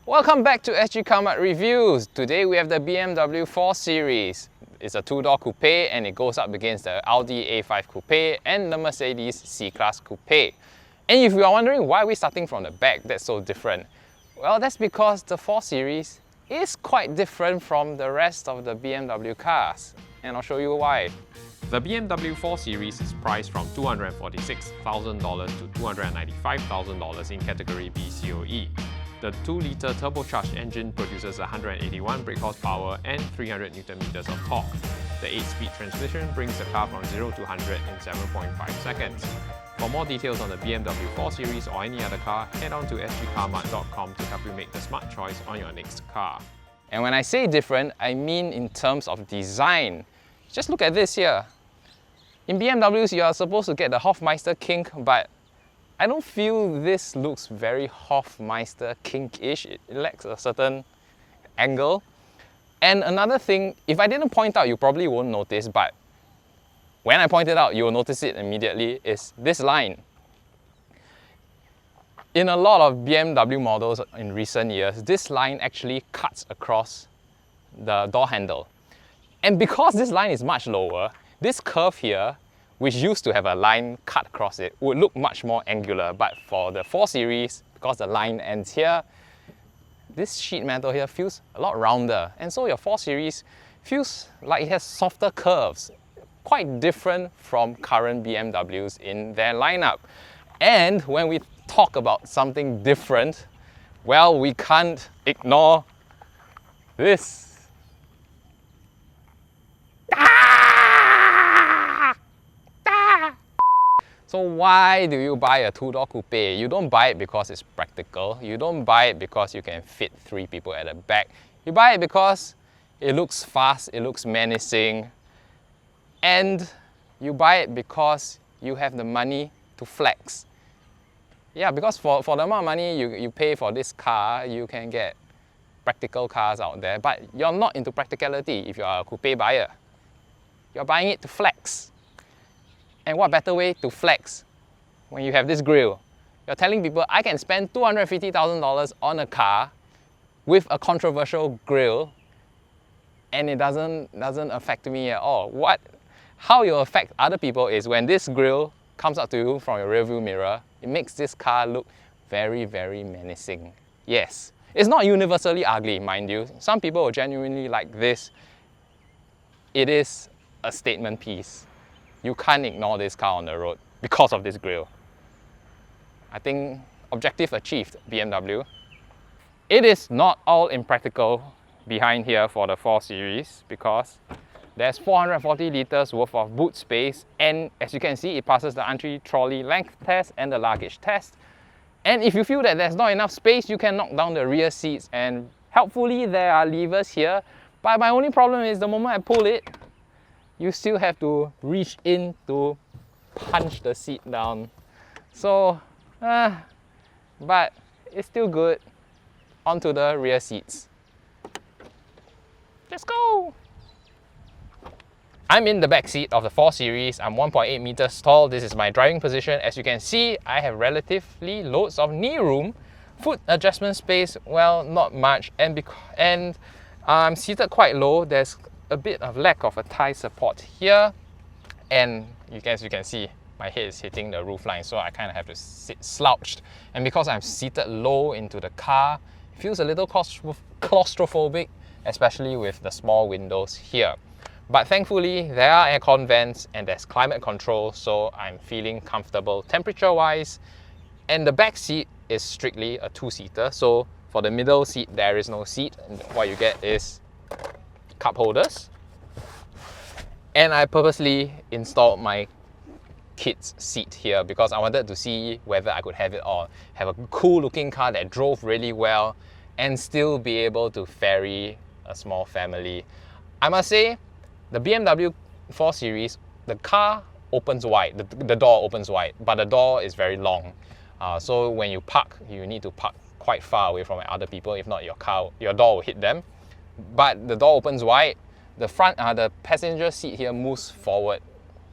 Welcome back to sgCarMart Reviews. Today we have the BMW 4 Series. It's a two-door coupe and it goes up against the Audi A5 Coupe and the Mercedes C-Class Coupe. And if you are wondering why we're starting from the back, that's so different. Well, that's because the 4 Series is quite different from the rest of the BMW cars. And I'll show you why. The BMW 4 Series is priced from $246,000 to $295,000 in Category B COE. The 2-litre turbocharged engine produces 181 brake horsepower and 300 Nm of torque. The 8-speed transmission brings the car from 0 to 100 in 7.5 seconds. For more details on the BMW 4 Series or any other car, head on to sgCarMart.com to help you make the smart choice on your next car. And when I say different, I mean in terms of design. Just look at this here. In BMWs, you are supposed to get the Hofmeister kink, but I don't feel this looks very Hofmeister kink-ish. It lacks a certain angle. And another thing, if I didn't point out, you probably won't notice, but when I point it out, you'll notice it immediately, is this line. In a lot of BMW models in recent years, this line actually cuts across the door handle. And because this line is much lower, this curve here, which used to have a line cut across it, would look much more angular. But for the 4 Series, because the line ends here, this sheet metal here feels a lot rounder. And so your 4 Series feels like it has softer curves, quite different from current BMWs in their lineup. And when we talk about something different, well, we can't ignore this. So why do you buy a two-door coupe? You don't buy it because it's practical. You don't buy it because you can fit 3 people at the back. You buy it because it looks fast, it looks menacing, and you buy it because you have the money to flex. Yeah, because for the amount of money you pay for this car, you can get practical cars out there, but you're not into practicality if you're a coupe buyer. You're buying it to flex. And what better way to flex when you have this grille? You're telling people, I can spend $250,000 on a car with a controversial grille and it doesn't affect me at all. How you affect other people is when this grille comes up to you from your rearview mirror, it makes this car look very, very menacing. Yes, it's not universally ugly, mind you. Some people will genuinely like this. It is a statement piece. You can't ignore this car on the road because of this grille. I think objective achieved, BMW. It is not all impractical behind here for the 4 Series because there's 440 litres worth of boot space, and as you can see, it passes the entry trolley length test and the luggage test. And if you feel that there's not enough space, you can knock down the rear seats, and helpfully there are levers here. But my only problem is the moment I pull it, you still have to reach in to punch the seat down. So, but it's still good. Onto the rear seats. Let's go! I'm in the back seat of the 4 Series. I'm 1.8 meters tall. This is my driving position. As you can see, I have relatively loads of knee room. Foot adjustment space, well, not much. And I'm seated quite low. There's a bit of lack of a thigh support here, and as you can see, my head is hitting the roof line, so I kind of have to sit slouched. And because I'm seated low into the car, it feels a little claustrophobic, especially with the small windows here. But thankfully, there are aircon vents and there's climate control, so I'm feeling comfortable temperature-wise. And the back seat is strictly a 2-seater, so for the middle seat, there is no seat, and what you get is cup holders. And I purposely installed my kid's seat here because I wanted to see whether I could have it all. Have a cool looking car that drove really well and still be able to ferry a small family. I must say, the BMW 4 Series, the car opens wide, the door opens wide, but the door is very long. So when you park, you need to park quite far away from other people. If not, your door will hit them. But the door opens wide. The passenger seat here moves forward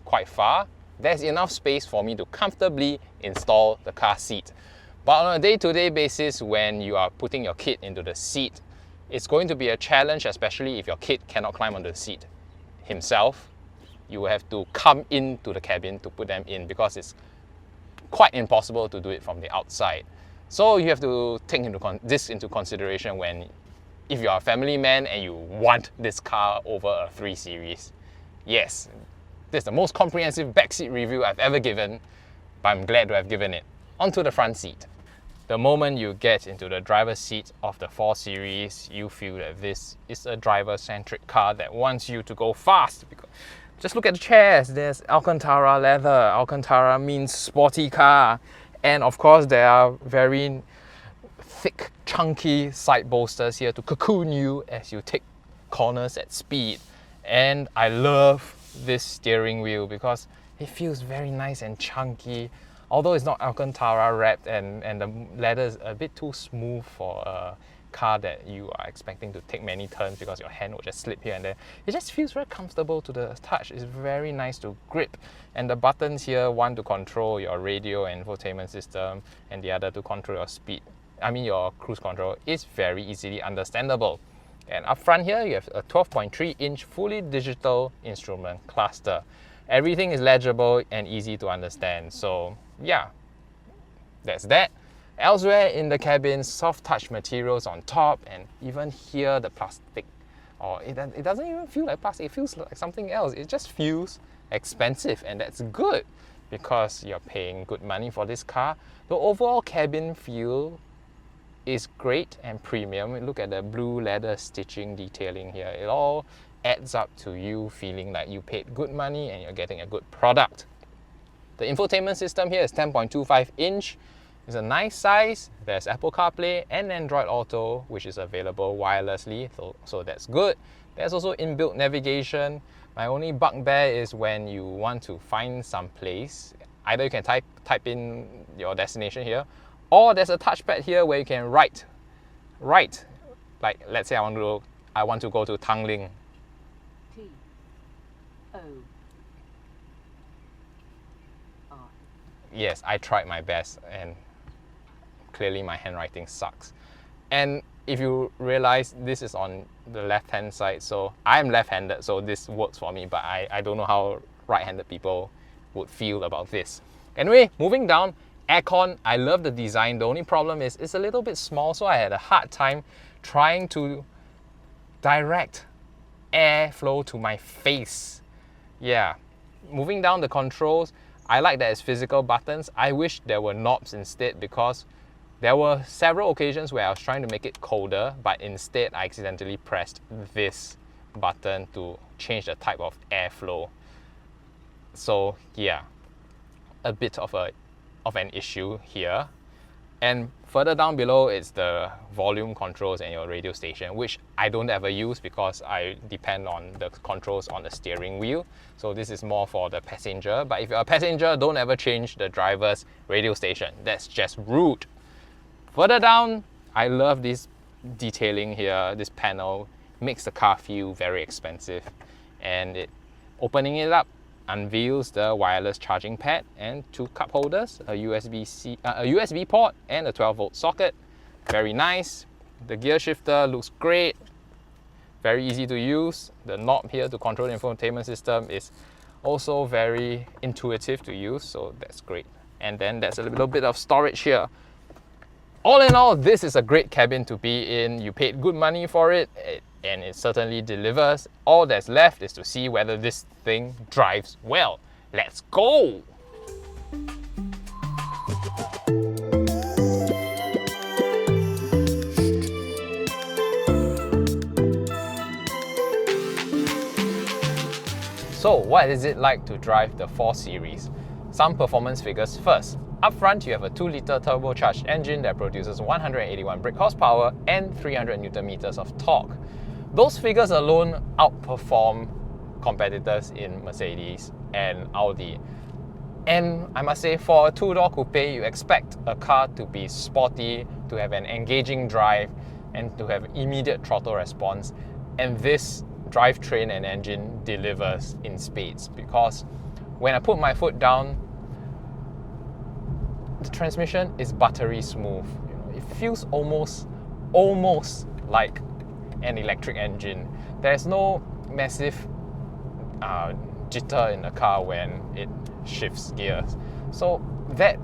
quite far. There's enough space for me to comfortably install the car seat. But on a day-to-day basis, when you are putting your kid into the seat, it's going to be a challenge, especially if your kid cannot climb on the seat himself. You will have to come into the cabin to put them in because it's quite impossible to do it from the outside. So you have to take this into consideration if you're a family man and you want this car over a 3 Series. Yes, this is the most comprehensive backseat review I've ever given, but I'm glad to have given it. Onto the front seat. The moment you get into the driver's seat of the 4 Series, you feel that this is a driver-centric car that wants you to go fast. Just look at the chairs. There's Alcantara leather. Alcantara means sporty car. And of course, there are very thick, chunky side bolsters here to cocoon you as you take corners at speed. And I love this steering wheel because it feels very nice and chunky. Although it's not Alcantara wrapped and the leather is a bit too smooth for a car that you are expecting to take many turns because your hand will just slip here and there. It just feels very comfortable to the touch. It's very nice to grip. And the buttons here, one to control your radio and infotainment system and the other to control your speed. Your cruise control is very easily understandable. And up front here, you have a 12.3-inch fully digital instrument cluster. Everything is legible and easy to understand. So yeah, that's that. Elsewhere in the cabin, soft touch materials on top, and even here the plastic, it doesn't even feel like plastic, it feels like something else. It just feels expensive, and that's good because you're paying good money for this car. The overall cabin feel is great and premium. Look at the blue leather stitching detailing here. It all adds up to you feeling like you paid good money and you're getting a good product. The infotainment system here is 10.25-inch. It's a nice size. There's Apple CarPlay and Android Auto, which is available wirelessly, so that's good. There's also inbuilt navigation. My only bugbear is when you want to find some place. Either you can type in your destination here, or there's a touchpad here where you can write. Like let's say I want to go to Tanglin. T-O-R. Yes, I tried my best and clearly my handwriting sucks. And if you realize this is on the left-hand side, so I'm left-handed, so this works for me, but I don't know how right-handed people would feel about this. Anyway, moving down, aircon. I love the design. The only problem is it's a little bit small, so I had a hard time trying to direct airflow to my face. Yeah, moving down the controls, I like that it's physical buttons. I wish there were knobs instead because there were several occasions where I was trying to make it colder, but instead I accidentally pressed this button to change the type of airflow. So yeah, a bit of an issue here. And further down below, it's the volume controls and your radio station, which I don't ever use because I depend on the controls on the steering wheel. So this is more for the passenger. But if you're a passenger, don't ever change the driver's radio station. That's just rude. Further down, I love this detailing here. This panel makes the car feel very expensive. And opening it up unveils the wireless charging pad and 2 cup holders, a USB port and a 12-volt socket. Very nice. The gear shifter looks great, very easy to use. The knob here to control the infotainment system is also very intuitive to use, so that's great. And then there's a little bit of storage here. All in all, this is a great cabin to be in. You paid good money for it, and it certainly delivers. All that's left is to see whether this thing drives well. Let's go! So what is it like to drive the 4 Series? Some performance figures first. Up front, you have a 2-litre turbocharged engine that produces 181 brake horsepower and 300 Newton meters of torque. Those figures alone outperform competitors in Mercedes and Audi. And I must say, for a 2-door coupe, you expect a car to be sporty, to have an engaging drive, and to have immediate throttle response. And this drivetrain and engine delivers in spades, because when I put my foot down, the transmission is buttery smooth. You know, it feels almost like an electric engine. There's no massive jitter in the car when it shifts gears. So that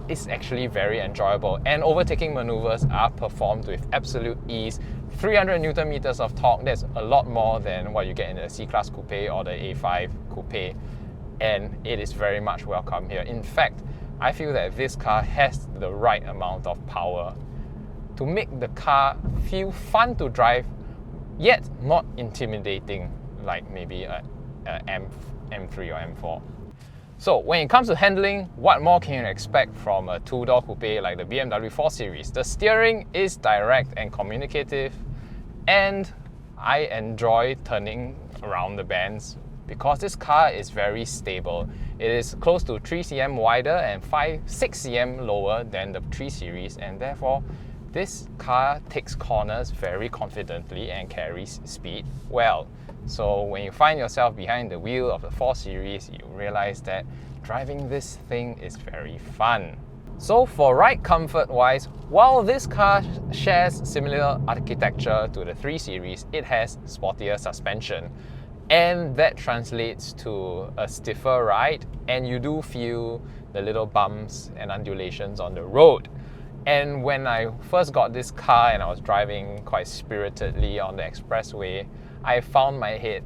is actually very enjoyable, and overtaking maneuvers are performed with absolute ease. 300 Newton meters of torque, that's a lot more than what you get in the C-Class Coupe or the A5 Coupe, and it is very much welcome here. In fact, I feel that this car has the right amount of power to make the car feel fun to drive, yet not intimidating like maybe a M3 or M4. So when it comes to handling, what more can you expect from a two-door coupe like the BMW 4 Series? The steering is direct and communicative, and I enjoy turning around the bends because this car is very stable. It is close to 3 cm wider and 6 cm lower than the 3 Series, and therefore this car takes corners very confidently and carries speed well. So when you find yourself behind the wheel of the 4 Series, you realize that driving this thing is very fun. So for ride comfort wise, while this car shares similar architecture to the 3 Series, it has sportier suspension. And that translates to a stiffer ride, and you do feel the little bumps and undulations on the road. And when I first got this car and I was driving quite spiritedly on the expressway, I found my head,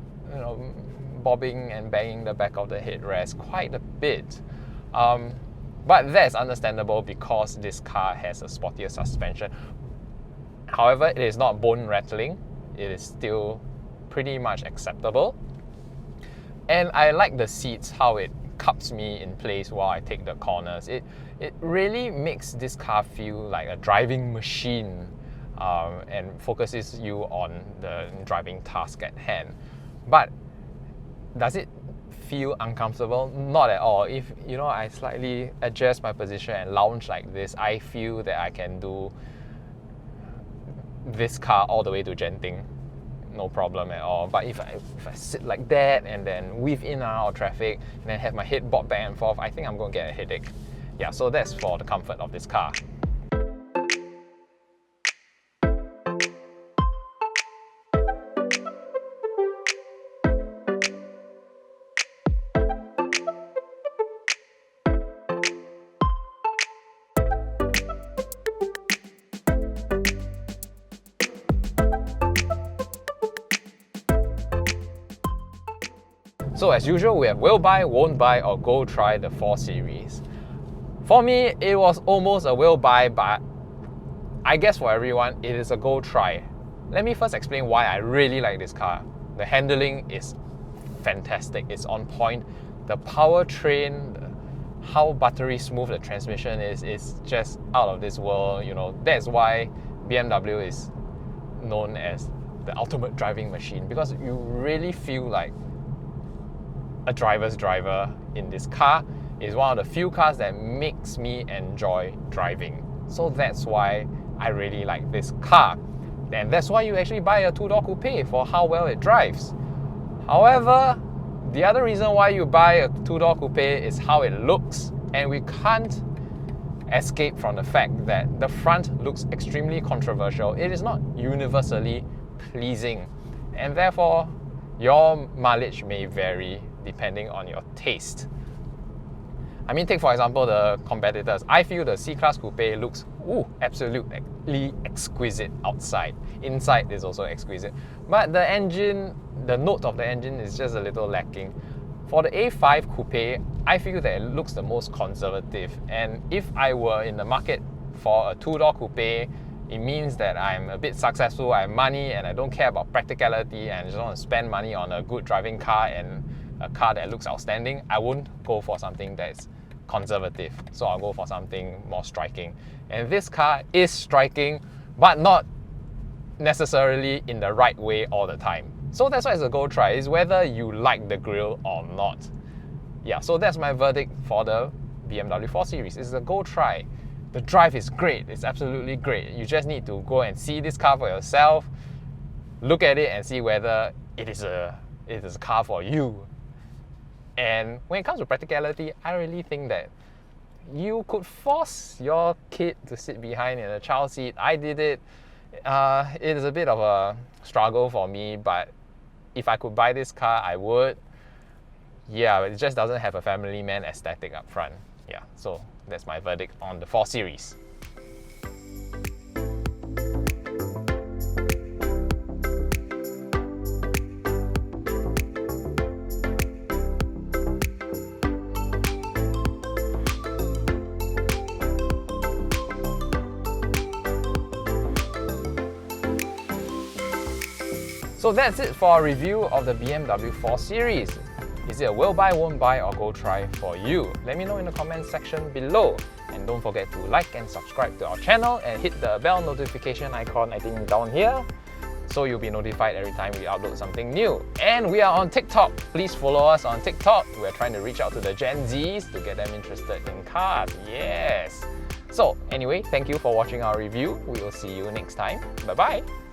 bobbing and banging the back of the headrest quite a bit. But that's understandable because this car has a sportier suspension. However, it is not bone rattling. It is still pretty much acceptable. And I like the seats, how it cups me in place while I take the corners. It really makes this car feel like a driving machine. And focuses you on the driving task at hand. But does it feel uncomfortable? Not at all. If I slightly adjust my position and lounge like this, I feel that I can do this car all the way to Genting, no problem at all. But if I sit like that and then weave in and out of traffic and then have my head bob back and forth, I think I'm going to get a headache. Yeah, so that's for the comfort of this car. So as usual, we have will buy, won't buy, or go try the 4 Series. For me, it was almost a will buy, but I guess for everyone, it is a go try. Let me first explain why I really like this car. The handling is fantastic, it's on point. The powertrain, how buttery smooth the transmission is just out of this world. That's why BMW is known as the ultimate driving machine, because you really feel like a driver's driver in this car. It's one of the few cars that makes me enjoy driving. So that's why I really like this car. And that's why you actually buy a two-door coupe, for how well it drives. However, the other reason why you buy a two-door coupe is how it looks. And we can't escape from the fact that the front looks extremely controversial. It is not universally pleasing. And therefore, your mileage may vary depending on your taste. I mean, take for example the competitors. I feel the C-Class Coupe looks absolutely exquisite outside. Inside is also exquisite. But the engine, the note of the engine is just a little lacking. For the A5 Coupe, I feel that it looks the most conservative. And if I were in the market for a two-door coupe, it means that I'm a bit successful, I have money, and I don't care about practicality, and I just want to spend money on a good driving car and a car that looks outstanding. I won't go for something that's conservative, so I'll go for something more striking. And this car is striking, but not necessarily in the right way all the time. So that's why it's a go try, is whether you like the grille or not. Yeah, so that's my verdict for the BMW 4 Series. It's a go try. The drive is great, it's absolutely great. You just need to go and see this car for yourself, look at it and see whether it is a car for you. And when it comes to practicality, I really think that you could force your kid to sit behind in a child seat. I did it. It is a bit of a struggle for me, but if I could buy this car, I would. Yeah, it just doesn't have a family man aesthetic up front. Yeah, so that's my verdict on the 4 Series. So that's it for our review of the BMW 4 Series. Is it a will buy, won't buy, or go try for you? Let me know in the comment section below. And don't forget to like and subscribe to our channel and hit the bell notification icon, I think down here, so you'll be notified every time we upload something new. And we are on TikTok. Please follow us on TikTok. We're trying to reach out to the Gen Zs to get them interested in cars. Yes! So anyway, thank you for watching our review. We will see you next time. Bye-bye!